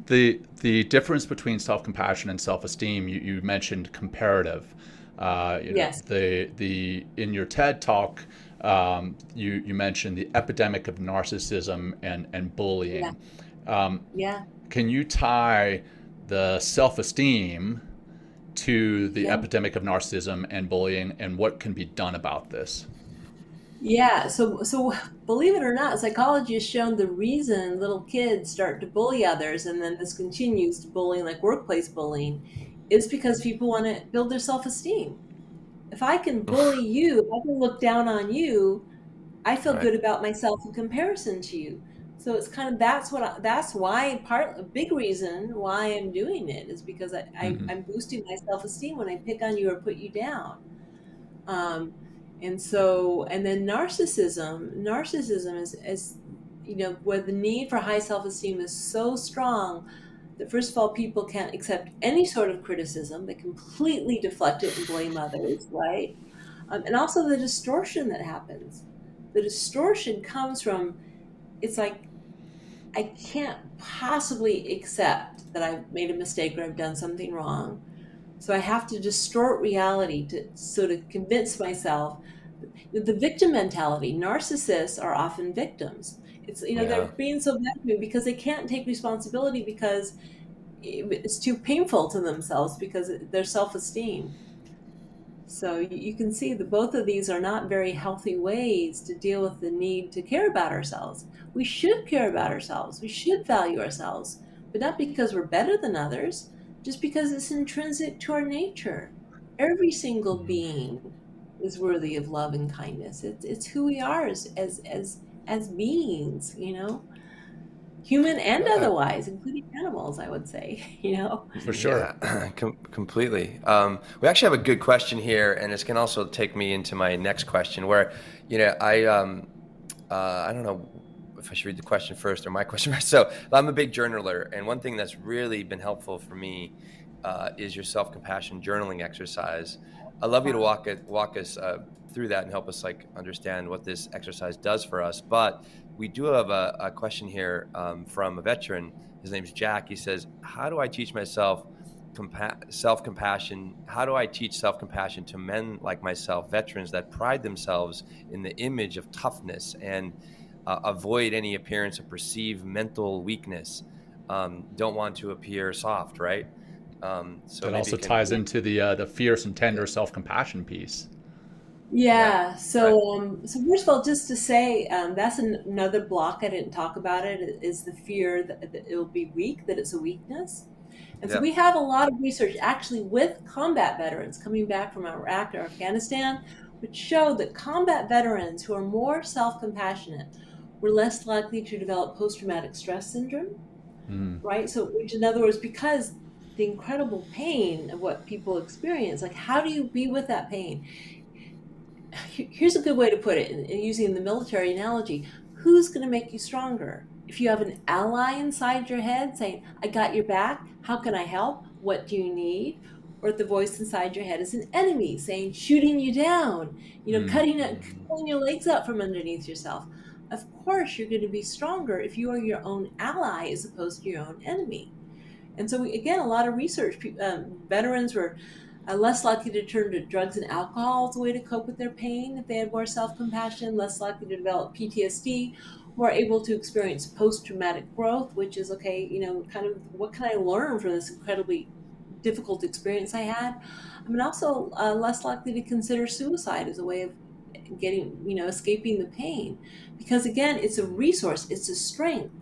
C: The difference between self-compassion and self-esteem, you mentioned comparative.
D: Yes.
C: In your TED talk, you mentioned the epidemic of narcissism and bullying. Can you tie the self-esteem to the epidemic of narcissism and bullying, and what can be done about this?
D: Yeah, so believe it or not, psychology has shown the reason little kids start to bully others, and then this continues to bullying, like workplace bullying, is because people want to build their self-esteem. If I can bully you, if I can look down on you, I feel good about myself in comparison to you. So it's kind of that's why a big reason why I'm doing it is because I'm boosting my self-esteem when I pick on you or put you down. And then narcissism is, where the need for high self-esteem is so strong that, first of all, people can't accept any sort of criticism. They completely deflect it and blame others, right? And also the distortion that happens. The distortion comes from, it's like, I can't possibly accept that I've made a mistake or I've done something wrong. So I have to distort reality to convince myself. The victim mentality, narcissists are often victims. They're being so bad to me because they can't take responsibility, because it's too painful to themselves, because their self-esteem. So you can see that both of these are not very healthy ways to deal with the need to care about ourselves. We should care about ourselves. We should value ourselves, but not because we're better than others, just because it's intrinsic to our nature. Every single being is worthy of love and kindness. It's who we are as beings, human and otherwise, including animals, I would say,
C: For sure.
B: Yeah, completely. We actually have a good question here, and this can also take me into my next question, where, I don't know if I should read the question first or my question first. So I'm a big journaler, and one thing that's really been helpful for me is your self-compassion journaling exercise. I'd love you to walk us through that and help us understand what this exercise does for us. But we do have a question here from a veteran. His name's Jack. He says, how do I teach myself self-compassion? How do I teach self-compassion to men like myself, veterans that pride themselves in the image of toughness and avoid any appearance of perceived mental weakness, don't want to appear soft, right?
C: So that also ties into the fierce and tender self-compassion piece.
D: Yeah. So first of all, just to say, that's another block I didn't talk about. It is the fear that it'll be weak, that it's a weakness. And so we have a lot of research actually with combat veterans coming back from Iraq or Afghanistan, which show that combat veterans who are more self-compassionate were less likely to develop post-traumatic stress syndrome, right? So, which in other words, because the incredible pain of what people experience, how do you be with that pain? Here's a good way to put it, in using the military analogy. Who's going to make you stronger? If you have an ally inside your head saying, I got your back, how can I help? What do you need? Or the voice inside your head is an enemy saying, shooting you down, cutting your legs out from underneath yourself. Of course, you're going to be stronger if you are your own ally as opposed to your own enemy. And so, again, a lot of research, veterans were less likely to turn to drugs and alcohol as a way to cope with their pain if they had more self-compassion, less likely to develop PTSD, more able to experience post-traumatic growth, which is, kind of what can I learn from this incredibly difficult experience I had? Also less likely to consider suicide as a way of getting, escaping the pain. Because, again, it's a resource, it's a strength.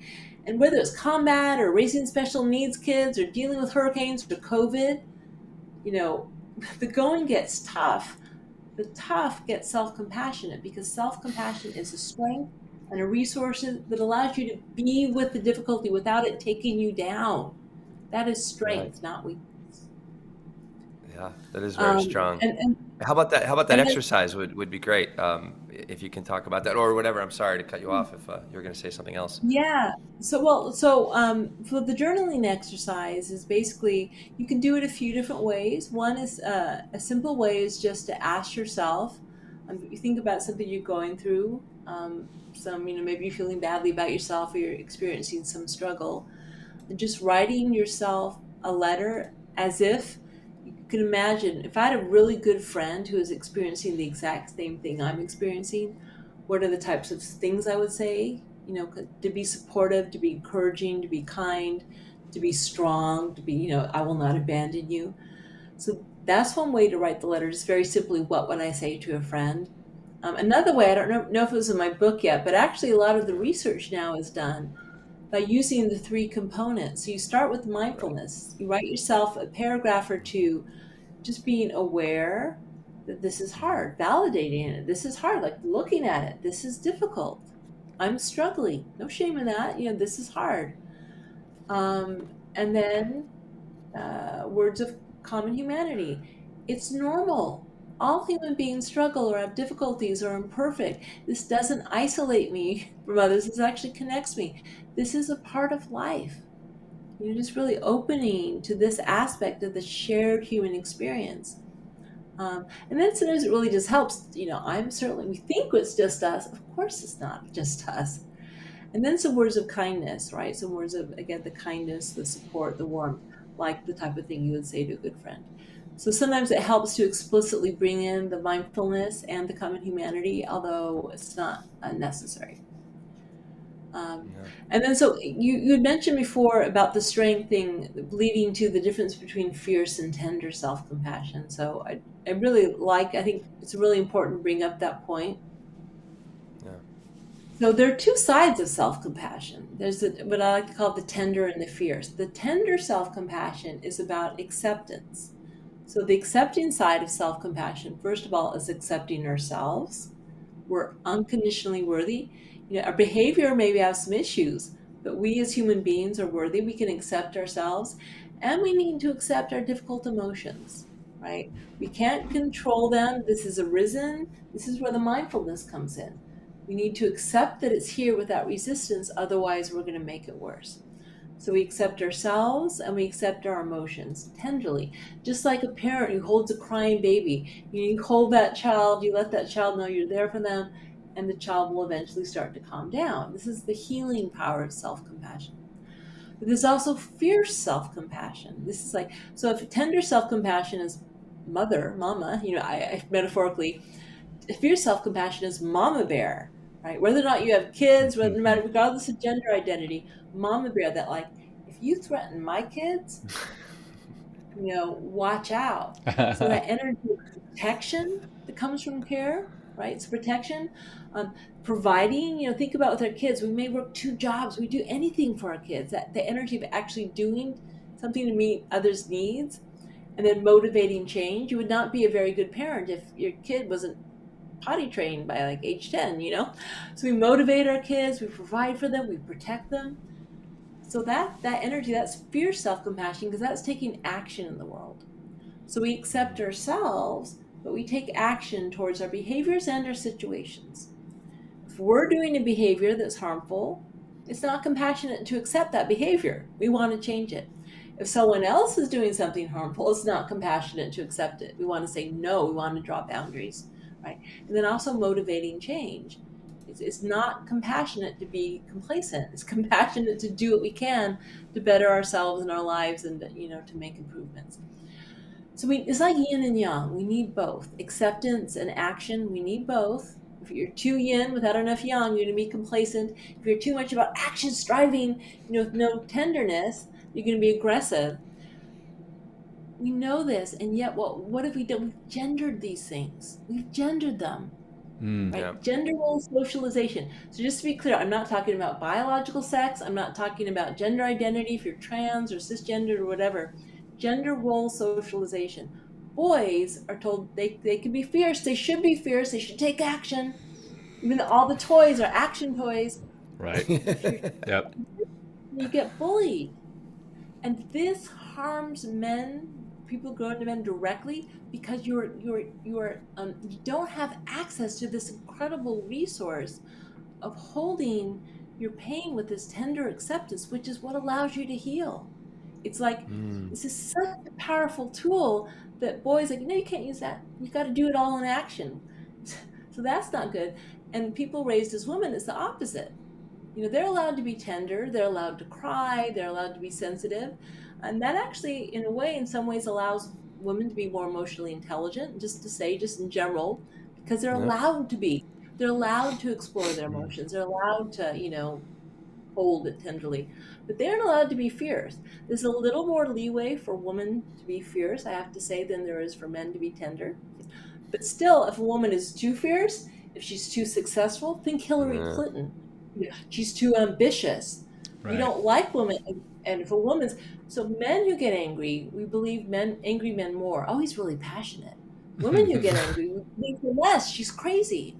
D: And whether it's combat or raising special needs kids or dealing with hurricanes or COVID, the going gets tough, The tough get self-compassionate because self-compassion is a strength and a resource that allows you to be with the difficulty without it taking you down. That is strength, not weakness.
B: Yeah, that is very strong.
D: And
B: How about that? How about that
D: and then,
B: exercise would be great, if you can talk about that or whatever. I'm sorry to cut you off if you're going to say something else.
D: yeah. So for the journaling exercise is basically, you can do it a few different ways. One is a simple way is just to ask yourself, you think about something you're going through, maybe you're feeling badly about yourself or you're experiencing some struggle, and just writing yourself a letter as if you can imagine, if I had a really good friend who is experiencing the exact same thing I'm experiencing, what are the types of things I would say? To be supportive, to be encouraging, to be kind, to be strong, to be, I will not abandon you. So that's one way to write the letter, just very simply, what would I say to a friend? Another way, I don't know if it was in my book yet, but actually a lot of the research now is done by using the 3 components. So you start with mindfulness. You write yourself a paragraph or 2, just being aware that this is hard, validating it. This is hard, like looking at it. This is difficult. I'm struggling. No shame in that. This is hard. And then words of common humanity. It's normal. All human beings struggle or have difficulties or are imperfect. This doesn't isolate me from others. This actually connects me. This is a part of life. You're just really opening to this aspect of the shared human experience. And then sometimes it really just helps, we think it's just us. Of course it's not just us. And then some words of kindness, right? Some words of, again, the kindness, the support, the warmth, like the type of thing you would say to a good friend. So sometimes it helps to explicitly bring in the mindfulness and the common humanity, although it's not necessary. And then, so you had mentioned before about the strength thing leading to the difference between fierce and tender self-compassion. So I think it's really important to bring up that point.
B: Yeah.
D: So there are 2 sides of self-compassion. There's what I like to call the tender and the fierce. The tender self-compassion is about acceptance. So the accepting side of self-compassion, first of all, is accepting ourselves. We're unconditionally worthy. Our behavior maybe has some issues, but we as human beings are worthy. We can accept ourselves, and we need to accept our difficult emotions, right? We can't control them. This has arisen. This is where the mindfulness comes in. We need to accept that it's here without resistance. Otherwise, we're going to make it worse. So we accept ourselves and we accept our emotions tenderly, just like a parent who holds a crying baby. You hold that child, you let that child know you're there for them, and the child will eventually start to calm down. This is the healing power of self-compassion. But there's also fierce self-compassion. This is like, so if tender self-compassion is mama, I metaphorically, fierce self-compassion is mama bear, right? Whether or not you have kids, regardless of gender identity, mama bear, that like, if you threaten my kids, watch out. So that energy of protection that comes from care, right? It's protection, providing, think about with our kids, we may work 2 jobs, we do anything for our kids, that the energy of actually doing something to meet others' needs, and then motivating change. You would not be a very good parent if your kid wasn't potty trained by like age 10, So we motivate our kids, we provide for them, we protect them. So that energy, that's fierce self-compassion, because that's taking action in the world. So we accept ourselves, but we take action towards our behaviors and our situations. If we're doing a behavior that's harmful, it's not compassionate to accept that behavior. We want to change it. If someone else is doing something harmful, it's not compassionate to accept it. We want to say no, we want to draw boundaries, right? And then also motivating change. It's not compassionate to be complacent. It's compassionate to do what we can to better ourselves and our lives, and to make improvements. So it's like yin and yang. We need both. Acceptance and action, we need both. If you're too yin without enough yang, you're going to be complacent. If you're too much about action, striving, with no tenderness, you're going to be aggressive. We know this, and yet what have we done? We've gendered these things. We've gendered them. Right? Yeah. Gender role socialization. So just to be clear, I'm not talking about biological sex. I'm not talking about gender identity, if you're trans or cisgender or whatever. Gender role socialization. boys are told they can be fierce, they should be fierce, they should take action. Even though all the toys are action toys.
C: Right. Yep.
D: You get bullied. And this harms men, people grow into men directly, because you don't have access to this incredible resource of holding your pain with this tender acceptance, which is what allows you to heal. It's like, this is such a powerful tool that boys like, no, you can't use that. You got to do it all in action. So that's not good. And people raised as women, it's the opposite. They're allowed to be tender, they're allowed to cry, they're allowed to be sensitive. And that actually, in a way, in some ways allows women to be more emotionally intelligent, just in general, because they're allowed to be. They're allowed to explore their emotions. They're allowed to, hold it tenderly. But they aren't allowed to be fierce. There's a little more leeway for women to be fierce, I have to say, than there is for men to be tender. But still, if a woman is too fierce, if she's too successful, think Hillary Clinton. She's too ambitious.
C: Right.
D: We don't like women. And if a woman's, so men who get angry, we believe angry men more. Oh, he's really passionate. Women who get angry, we believe her less. She's crazy.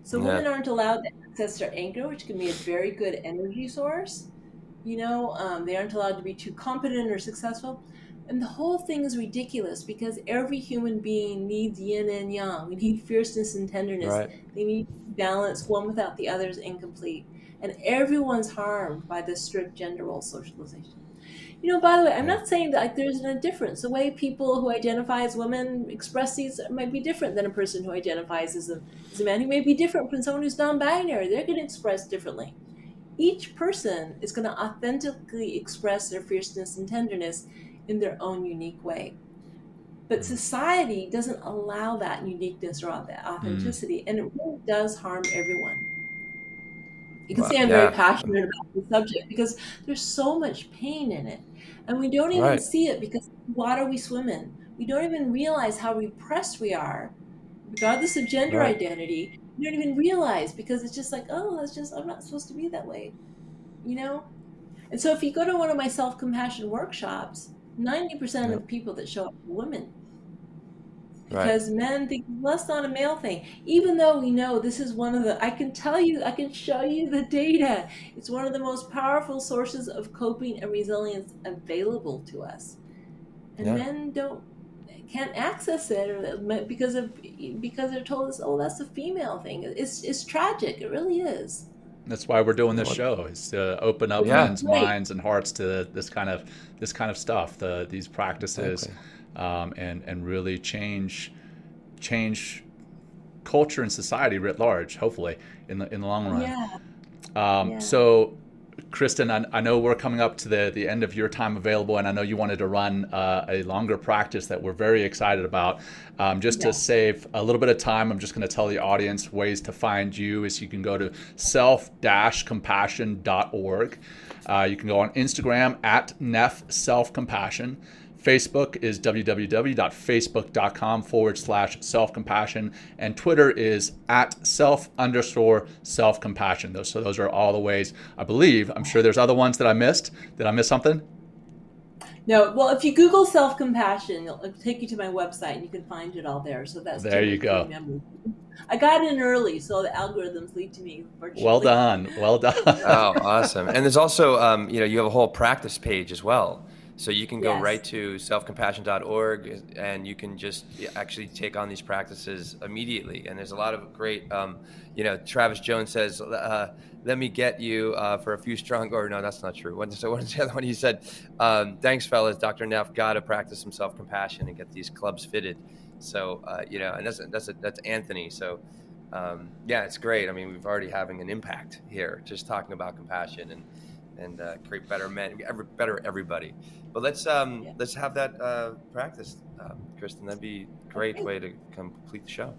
D: So women aren't allowed to access their anger, which can be a very good energy source. They aren't allowed to be too competent or successful. And the whole thing is ridiculous, because every human being needs yin and yang. We need fierceness and tenderness.
B: Right.
D: They need balance. One without the other is incomplete. And everyone's harmed by this strict gender role socialization. By the way, I'm not saying that there's a difference. The way people who identify as women express these might be different than a person who identifies as a man. Who may be different from someone who's non-binary. They're going to express differently. Each person is going to authentically express their fierceness and tenderness in their own unique way. But society doesn't allow that uniqueness or that authenticity, and it really does harm everyone. You can see I'm very passionate about the subject, because there's so much pain in it. And we don't even see it, because what are we swimming? We don't even realize how repressed we are, regardless of gender identity. We don't even realize, because it's just like, oh, I'm not supposed to be that way, And so if you go to one of my self-compassion workshops, 90% of the people that show up are women. Because men think, well, that's not a male thing. Even though we know this is one of the, I can show you the data. It's one of the most powerful sources of coping and resilience available to us. And men can't access it because they're told, oh, that's a female thing. It's tragic. It really is.
C: That's why we're doing this show, is to open up men's minds and hearts to this kind of stuff, these practices, and really change culture and society writ large, hopefully in the long run. So, Kristin, I know we're coming up to the end of your time available, and I know you wanted to run a longer practice that we're very excited about. To save a little bit of time, I'm just going to tell the audience ways to find you. Is you can go to self-compassion.org. You can go on Instagram at Neff Self-Compassion. Facebook is www.facebook.com/self-compassion, and Twitter is at @self_self-compassion. Those are all the ways, I believe. I'm sure there's other ones that I missed. Did I miss something?
D: No. Well, if you Google self-compassion, it'll take you to my website, and you can find it all there. So that's
C: there you go.
D: I got in early, so the algorithms lead to me virtually.
C: Well done.
B: Oh, awesome. And there's also, you have a whole practice page as well. So you can go right to selfcompassion.org, and you can just actually take on these practices immediately. And there's a lot of great, Travis Jones says, let me get you for a few strong, or no, that's not true. What's the other one he said? Thanks, fellas. Dr. Neff got to practice some self-compassion and get these clubs fitted. So, and that's Anthony. So, it's great. I mean, we've already having an impact here, just talking about compassion and create better men, better everybody. But let's have that practice, Kristin. That'd be a great way to complete the show.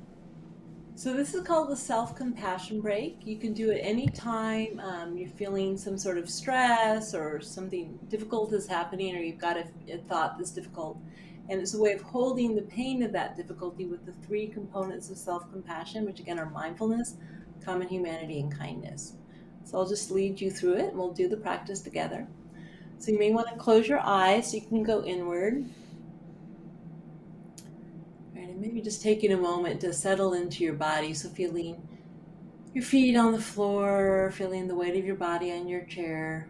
D: So this is called the self-compassion break. You can do it anytime you're feeling some sort of stress or something difficult is happening, or you've got a thought that's difficult. And it's a way of holding the pain of that difficulty with the 3 components of self-compassion, which again are mindfulness, common humanity, and kindness. So I'll just lead you through it, and we'll do the practice together. So you may want to close your eyes so you can go inward. And maybe just taking a moment to settle into your body. So feeling your feet on the floor, feeling the weight of your body on your chair.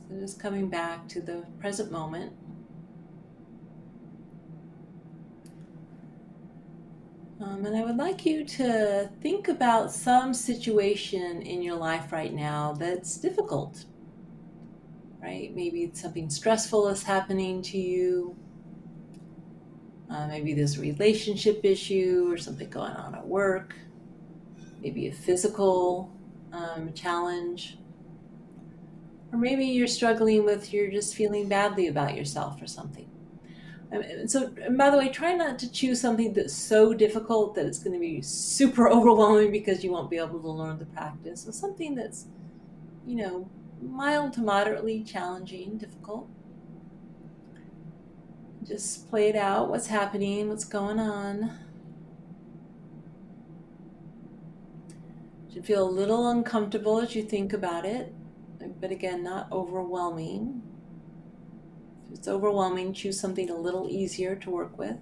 D: So just coming back to the present moment. And I would like you to think about some situation in your life right now that's difficult, right? Maybe something stressful is happening to you. Maybe there's a relationship issue or something going on at work. Maybe a physical challenge. Or maybe you're struggling with, you're just feeling badly about yourself or something. And by the way, try not to choose something that's so difficult that it's going to be super overwhelming because you won't be able to learn the practice. So something that's, mild to moderately challenging, difficult. Just play it out, what's happening, what's going on. It should feel a little uncomfortable as you think about it, but again, not overwhelming. If it's overwhelming, choose something a little easier to work with.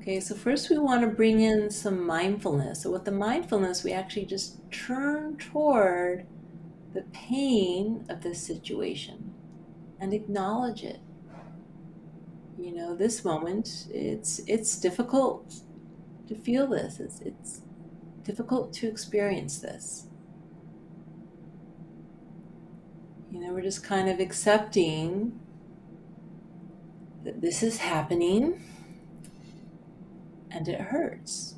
D: Okay, so first we want to bring in some mindfulness. So with the mindfulness, we actually just turn toward the pain of this situation and acknowledge it. This moment, it's difficult to feel this. It's difficult to experience this. We're just kind of accepting that this is happening and it hurts.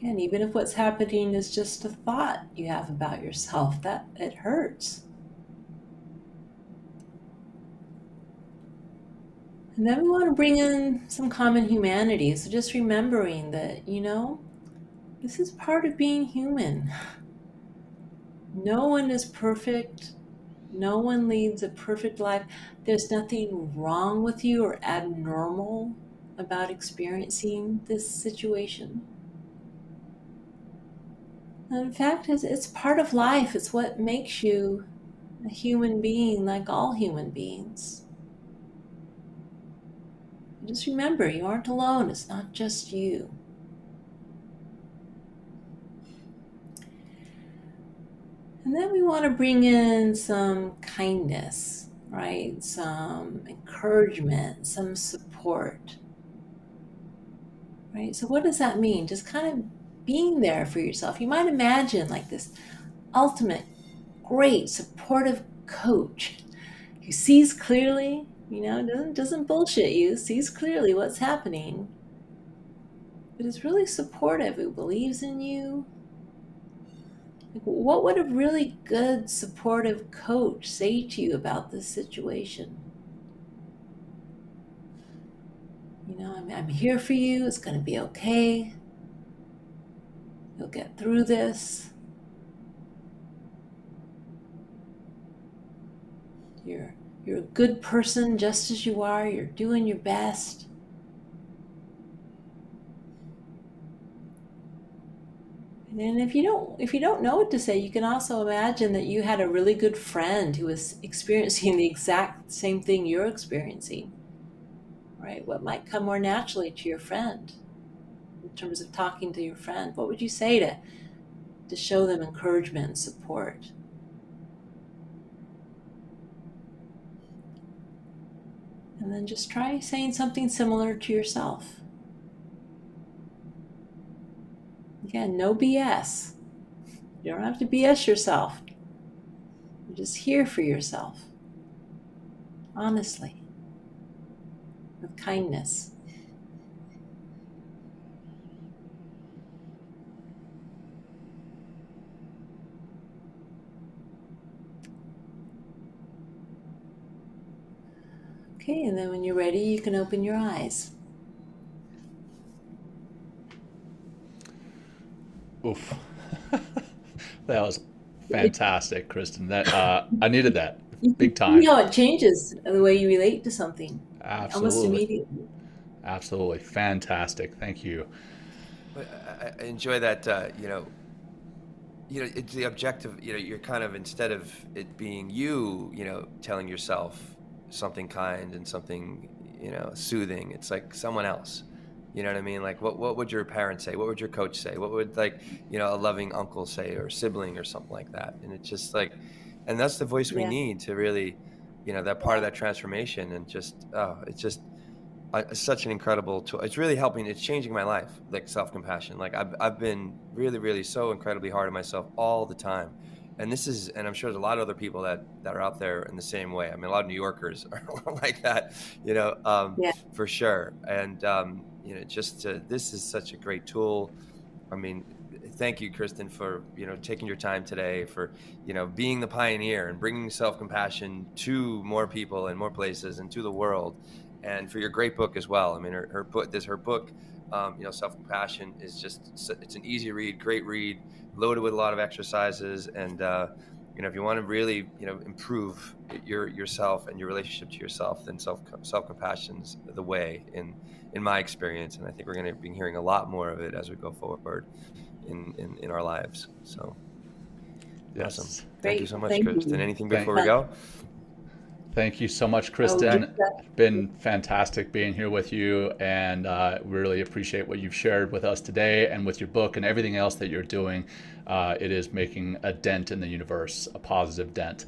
D: And even if what's happening is just a thought you have about yourself, that it hurts. And then we want to bring in some common humanity. So just remembering that, this is part of being human. No one is perfect. No one leads a perfect life. There's nothing wrong with you or abnormal about experiencing this situation. And in fact, it's part of life. It's what makes you a human being like all human beings. Just remember, you aren't alone. It's not just you. And then we want to bring in some kindness, right? Some encouragement, some support, right? So what does that mean? Just kind of being there for yourself. You might imagine like this ultimate, great, supportive coach who sees clearly, doesn't bullshit you, sees clearly what's happening, but is really supportive, who believes in you. Like, what would a really good, supportive coach say to you about this situation? I'm here for you. It's going to be okay. You'll get through this. You're a good person just as you are. You're doing your best. And if you don't know what to say, you can also imagine that you had a really good friend who was experiencing the exact same thing you're experiencing, right? What might come more naturally to your friend in terms of talking to your friend? What would you say to show them encouragement and support? And then just try saying something similar to yourself. Again, no BS. You don't have to BS yourself. You're just here for yourself. Honestly. With kindness. Okay, and then when you're ready, you can open your eyes.
C: Oof. That was fantastic, Kristin. That I needed that big time.
D: You see how it changes the way you relate to something.
C: Absolutely.
D: Almost immediately.
C: Absolutely. Fantastic. Thank you.
B: I enjoy that, it's the objective, you're kind of, instead of it being you, telling yourself something kind and something, soothing, it's like someone else. You know what I mean? Like, what would your parents say? What would your coach say? What would, like, a loving uncle say, or sibling, or something like that? And it's just like, and that's the voice we need to really, that part of that transformation. And just, it's just such an incredible tool. It's really helping. It's changing my life, like self-compassion. Like I've been really, really so incredibly hard on myself all the time. And and I'm sure there's a lot of other people that are out there in the same way. I mean, a lot of New Yorkers are like that, for sure. And, this is such a great tool. I mean, thank you, Kristin, for, taking your time today, for, being the pioneer and bringing self-compassion to more people and more places and to the world, and for your great book as well. I mean, her book, Self-Compassion, is it's an easy read, great read, loaded with a lot of exercises. And, if you want to really, improve yourself and your relationship to yourself, then self-compassion's the way, in my experience. And I think we're going to be hearing a lot more of it as we go forward in our lives. So,
C: yes.
B: Awesome. Thank you so much, Kristin. Anything before we go?
C: Thank you so much, Kristin. Been fantastic being here with you, and really appreciate what you've shared with us today, and with your book and everything else that you're doing. It is making a dent in the universe, a positive dent.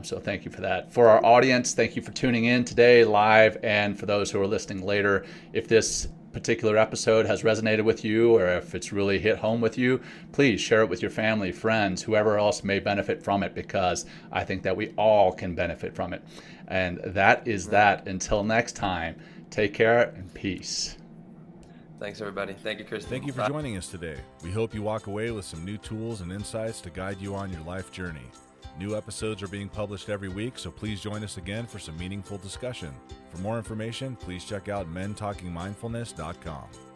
C: So thank you for that. For our audience, thank you for tuning in today live, and for those who are listening later, if this particular episode has resonated with you, or if it's really hit home with you, please share it with your family, friends, whoever else may benefit from it, because I think that we all can benefit from it. And that is that. Until next time, take care and peace.
B: Thanks, everybody. Thank you, Kristin.
A: Thank you for joining us today. We hope you walk away with some new tools and insights to guide you on your life journey. New episodes are being published every week, so please join us again for some meaningful discussion. For more information, please check out mentalkingmindfulness.com.